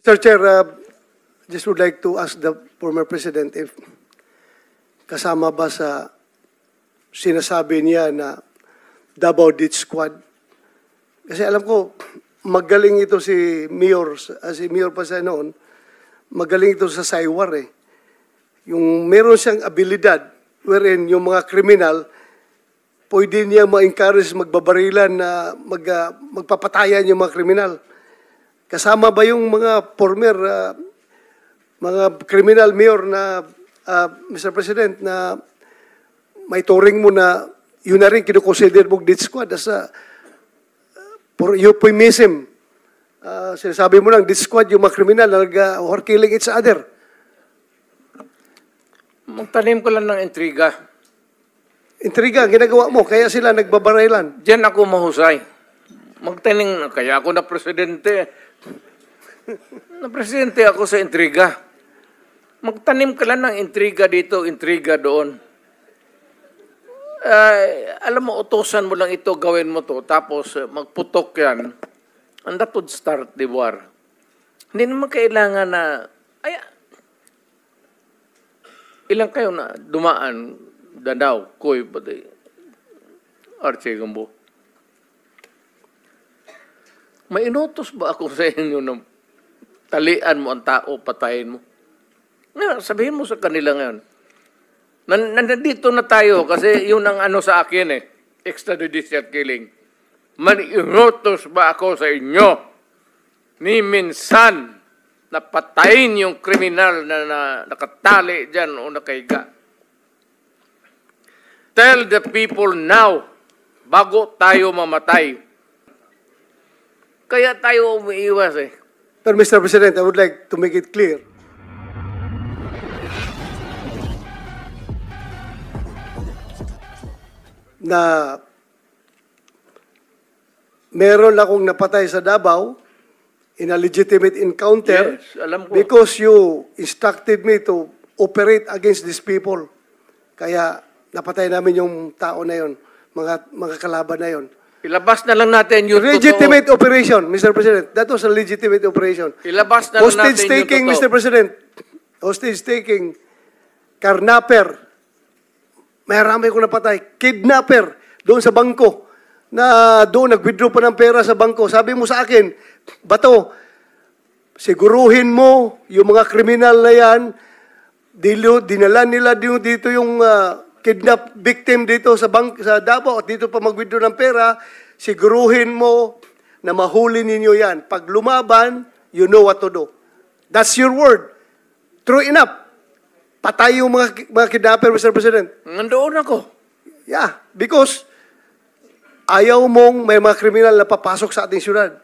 Mr. Chair, just would like to ask the former President if kasama ba sa sinasabi niya na Davao Death Squad. Kasi alam ko, magaling ito si Mayor pa sa noon, magaling ito sa Saywar eh. Yung meron siyang abilidad wherein yung mga kriminal, pwede niya ma-encourage magbabarilan na magpapatayan yung mga kriminal. Kasama ba yung mga former, mga criminal mayor na, Mr. President, na may turing mo na yun na rin kinukonsider mong death squad as a for euphemism. Sinasabi mo lang, death squad, yung mga kriminal na are killing each other. Magtanim ko lang ng intriga. Intriga, ginagawa mo, kaya sila nagbabarailan. Diyan ako mahusay. Magtanim, kaya ako na presidente. Na presidente ako sa intriga. Magtanim ka lang ng intriga dito, intriga doon. Alam mo, utosan mo lang ito, gawin mo to, tapos magputok yan. And that would start the war. Hindi naman kailangan na, ilang kayo na dumaan, Danao, Koy, pati, Archie Gambo. May inutos ba ako sa inyo na talian mo ang tao, patayin mo? Ngayon, sabihin mo sa kanila ngayon, nandito na tayo kasi yun ang ano sa akin eh, extrajudicial killing. May inutos ba ako sa inyo ni minsan na patayin yung kriminal na nakatali dyan o nakahiga? Tell the people now, bago tayo mamatay. Kaya tayo umiiwas eh. Pero Mr. President, I would like to make it clear. Na meron akong napatay sa Davao in a legitimate encounter. Yes, alam ko. Because you instructed me to operate against these people. Kaya napatay namin yung tao na yon, mga kalaban na yon. Ilabas na lang natin yung legitimate operation, Mr. President. That was a legitimate operation. Ilabas na lang natin hostage taking, Mr. President. Hostage taking. Karnaper. Marami ko napatay. Kidnapper. Doon sa bangko. Na doon nag-withdraw pa ng pera sa bangko. Sabi mo sa akin, Bato, siguruhin mo yung mga kriminal na yan, dinala nila dito yung kidnap victim dito sa Davao at dito pa mag-withdraw ng pera, siguruhin mo na mahuli ninyo yan. Pag lumaban, you know what to do. That's your word. True enough. Patay yung mga kidnapper, Mr. President. Nandoon ako. Yeah, because ayaw mong may mga kriminal na papasok sa ating syudad.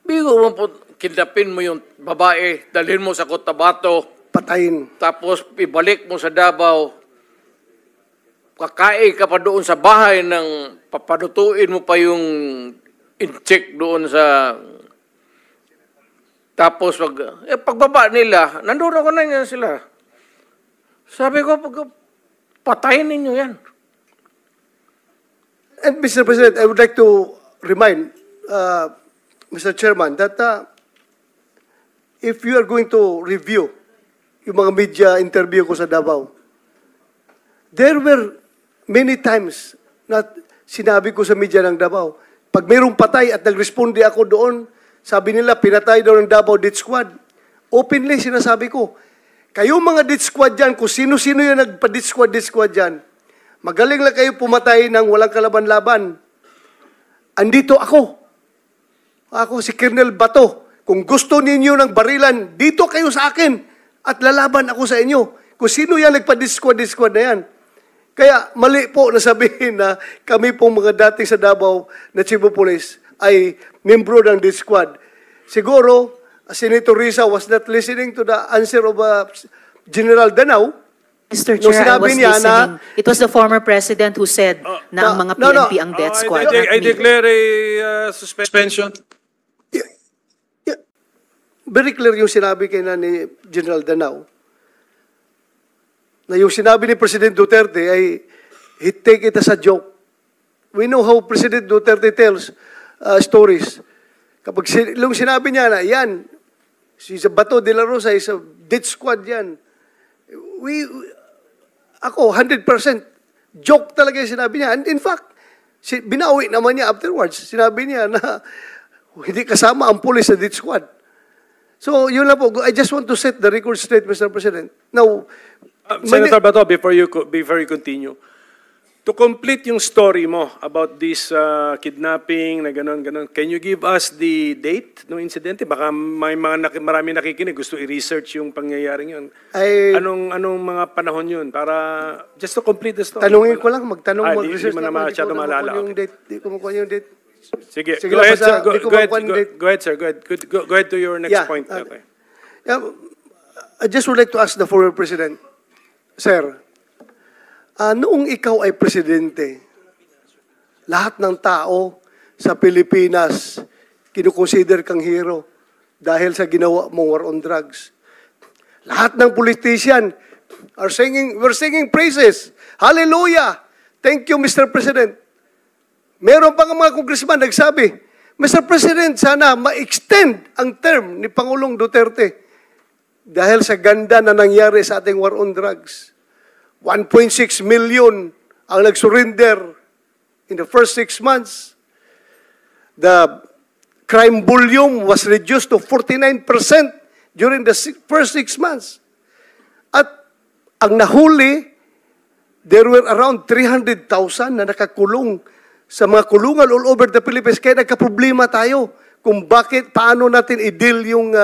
Bigo mo po, kidnapin mo yung babae, dalhin mo sa Cotabato, Patayin. tapos ibalik mo sa Davao, kakain ka pa doon sa bahay ng papalutuin mo pa yung in-check doon sa... Tapos pagbaba nila, nandun ako na yan sila. Sabi ko, patayin ninyo yan. And Mr. President, I would like to remind Mr. Chairman that if you are going to review yung mga media interview ko sa Davao, there were many times na sinabi ko sa media ng Davao, pag mayroong patay at nag-responde ako doon, sabi nila, pinatay daw ng Davao Death Squad. Openly, sinasabi ko, kayo mga Death Squad dyan, kung sino-sino yung nagpa-Death Squad dyan, magaling lang kayo pumatay ng walang kalaban-laban. Andito ako. Ako si Colonel Bato. Kung gusto ninyo ng barilan, dito kayo sa akin at lalaban ako sa inyo. Kung sino yan nagpa-Death Squad na yan. Kaya mali po na sabihin na kami pong mga dating sa Davao na Chief of Police ay membro ng Death Squad. Siguro, Senator Risa was not listening to the answer of General Danao. Mr. Chair, I was listening. It was the former president who said na ang mga PNP ang death squad. I declare a suspension. Yeah. Very clear yung sinabi kay ni General Danao. Na yung sinabi ni President Duterte ay he take it as a joke. We know how President Duterte tells stories. Kapag yung sinabi niya na, yan, Si Bato de la Rosa is a death squad yan. Ako, 100% joke talaga yung sinabi niya. And in fact, binawi naman niya afterwards. Sinabi niya na hindi kasama ang pulis sa death squad. So, yun lang po. I just want to set the record straight, Mr. President. Now, Senator Bato, before you continue, to complete yung story mo about this kidnapping na ganon, can you give us the date ng insidente? Baka may marami nakikinig, gusto i-research yung pangyayaring yun. Anong mga panahon yun? Para, just to complete the story. Tanungin ko lang, mag-research Di mo na masyado maalala. Di ko makuha yung date. Sige, Sige go lang, ahead, sir. basta di ko makuha yung date. Go ahead, sir. Go ahead to your next point. Okay. I just would like to ask the former President, Sir, noong ikaw ay presidente, lahat ng tao sa Pilipinas kinukonsider kang hero dahil sa ginawa mong war on drugs. Lahat ng politician we're singing praises. Hallelujah! Thank you, Mr. President. Meron pa nga mga congressman nagsabi, Mr. President, sana ma-extend ang term ni Pangulong Duterte dahil sa ganda na nangyari sa ating war on drugs. 1.6 million ang nag-surrender in the first 6 months. The crime volume was reduced to 49% during the first 6 months. At ang nahuli, there were around 300,000 na nakakulong sa mga kulungan all over the Philippines. Kaya nagka-problema tayo kung paano natin i-deal yung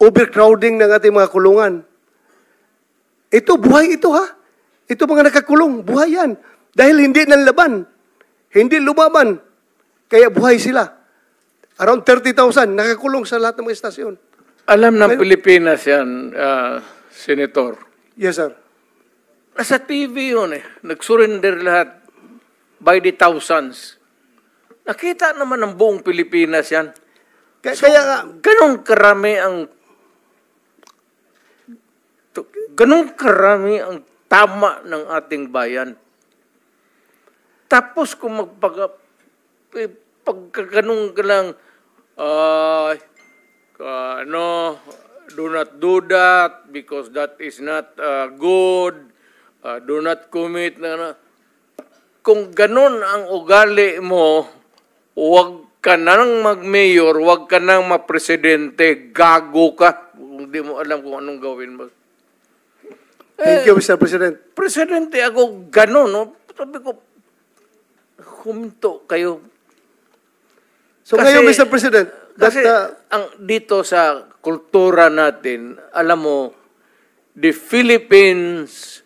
overcrowding ng ating mga kulungan. Ito, buhay ito ha. Ito mga nakakulong, buhay yan. Dahil hindi nanlaban, hindi lumaban, kaya buhay sila. Around 30,000 nakakulong sa lahat ng mga estasyon. Alam ng Pilipinas yan, Senator. Yes, sir. Nasa TV yun eh. Nag-surrender lahat by the thousands. Nakita naman ng buong Pilipinas yan. Kaya nga, ganun karami ang tama ng ating bayan. Tapos kung pagkaganong ka lang, do not do that because that is not good, do not commit. Kung ganun ang ugali mo, huwag ka nang mag-mayor, huwag ka nang ma-presidente, gago ka. Kung di mo alam kung anong gawin mo. thank you, Mr. President. Presidente ako, gano'n, no? Sabi ko, huminto kayo. So ngayon, Mr. President, Kasi dito sa kultura natin, alam mo, the Philippines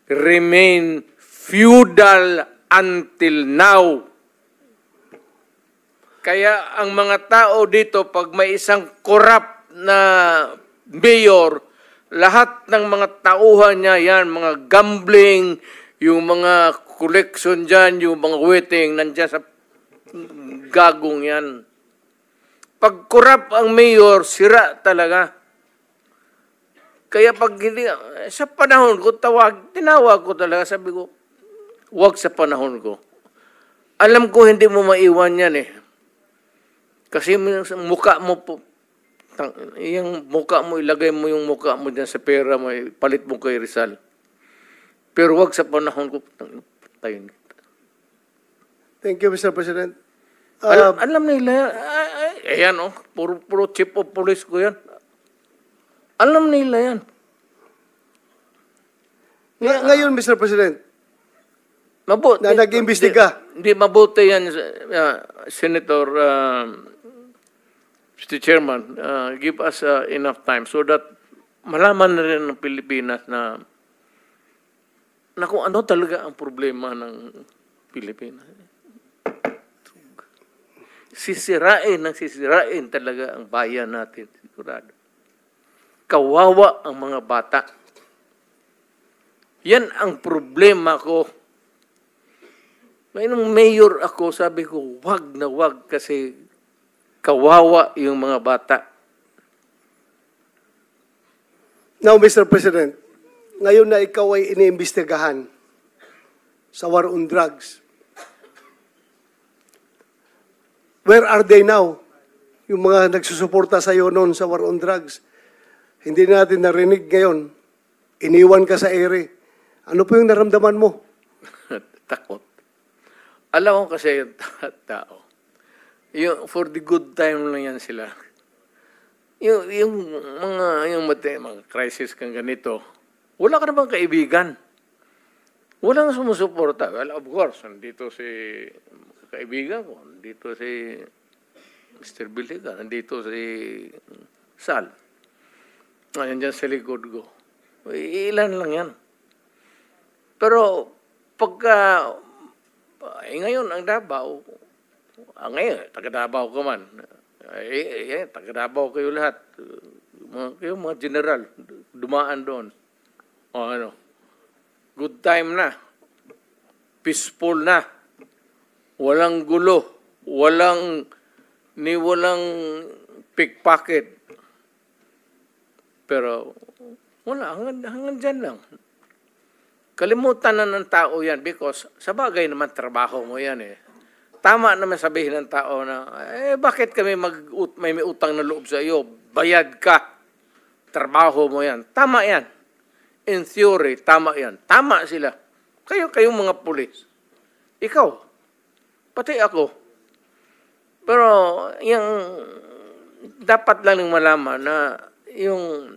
remain feudal until now. Kaya ang mga tao dito, pag may isang corrupt na mayor, lahat ng mga tauhan niya yan, mga gambling, yung mga collection dyan, yung mga waiting, nandiyan sa gagong yan. Pag corrupt ang mayor, sira talaga. Kaya pag hindi, sa panahon ko, tinawag ko talaga, sabi ko, huwag sa panahon ko. Alam ko hindi mo maiwan yan eh. Kasi mukha mo po, yung mukha mo, ilagay mo yung mukha mo dyan sa pera mo, palit mo kay Rizal. Pero wag sa panahon ko, tayo. Thank you, Mr. President. Alam nila, ayan oh, puro chief of police ko yan. Alam nila yan. Ngayon, Mr. President, mabuti, na nag-imbestiga. Hindi mabuti yan, Senator, Mr. Chairman, give us enough time so that malaman na rin ng Pilipinas na kung ano talaga ang problema ng Pilipinas. Sisirain talaga ang bayan natin, sigurado. Kawawa ang mga bata. Yan ang problema ko. May nung mayor ako, sabi ko, wag na wag kasi kawawa yung mga bata. Now, Mr. President, ngayon na ikaw ay iniimbestigahan sa war on drugs, where are they now? yung mga nagsusuporta sa iyo noon sa war on drugs. Hindi natin narinig ngayon. Iniwan ka sa ere. Ano po yung naramdaman mo? Takot. Alam ko kasi yung tao. Yung, for the good time lang yan sila. Yung mga crisis kang ganito, wala ka namang kaibigan. Walang sumusuporta. Well, of course, nandito si kaibigan ko, nandito si Mr. Biliga, nandito si Sal. Ayan dyan sa likod ko. Ilan lang yan. Pero pagka ngayon ang Davao, ngayon, taga-Davao ka man. Taga-Davao kayo lahat. Kayo mga general, dumaan doon. O ano, good time na. Peaceful na. Walang gulo. Walang pickpocket. Pero wala, hanggang dyan lang. Kalimutan na ng tao yan because sa bagay naman trabaho mo yan eh. Tama naman sabihin ng tao na, bakit kami may utang na loob sa iyo? Bayad ka. Trabaho mo yan. Tama yan. In theory, tama yan. Tama sila. Kayong mga pulis. Ikaw. Pati ako. Pero, yung dapat lang malaman na yung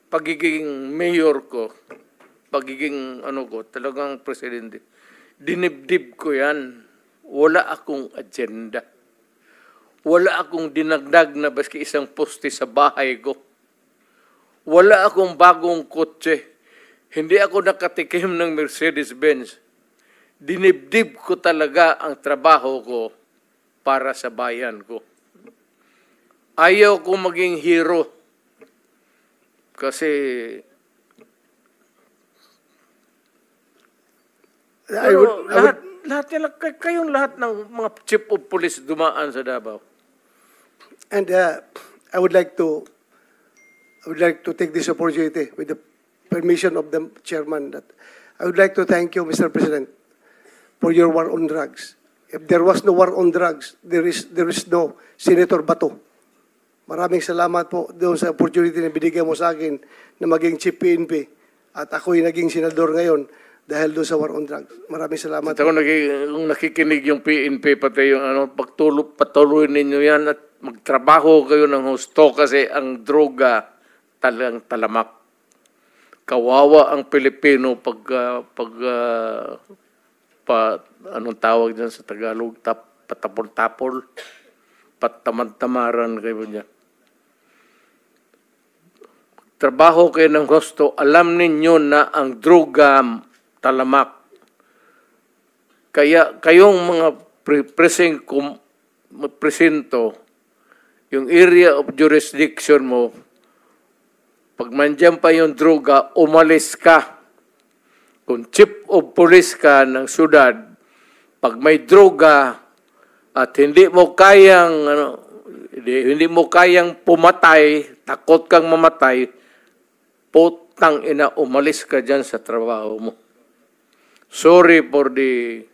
pagiging mayor ko, pagiging talagang presidente, dinibdib ko yan. Wala akong agenda. Wala akong dinagdag na baski isang poste sa bahay ko. Wala akong bagong kotse. Hindi ako nakatikim ng Mercedes-Benz. Dinibdib ko talaga ang trabaho ko para sa bayan ko. Ayaw ko maging hero. Kasi kayong lahat ng mga chief of police dumaan sa Davao. And I would like to take this opportunity with the permission of the chairman that I would like to thank you, Mr. President, for your war on drugs. If there was no war on drugs, there is no Senator Bato. Maraming salamat po doon sa opportunity na binigyan mo sa akin na maging chief PNP at ako'y naging senador ngayon dahil doon sa war on drugs. Maraming salamat. Kung nakikinig yung PNP, pati yung patuloy ninyo yan at magtrabaho kayo ng husto kasi ang droga talagang talamak. Kawawa ang Pilipino anong tawag dyan sa Tagalog? Patapol-tapol. Patamad-tamaran kayo niya. Trabaho kayo ng husto. Alam ninyo na ang droga talamak. Kaya kayong mga presinto, yung area of jurisdiction mo, pag mandyan pa yung droga, umalis ka. Kung chief of police ka ng syudad, pag may droga at hindi mo kayang pumatay, takot kang mamatay, putang ina, umalis ka dyan sa trabaho mo. Sorry for the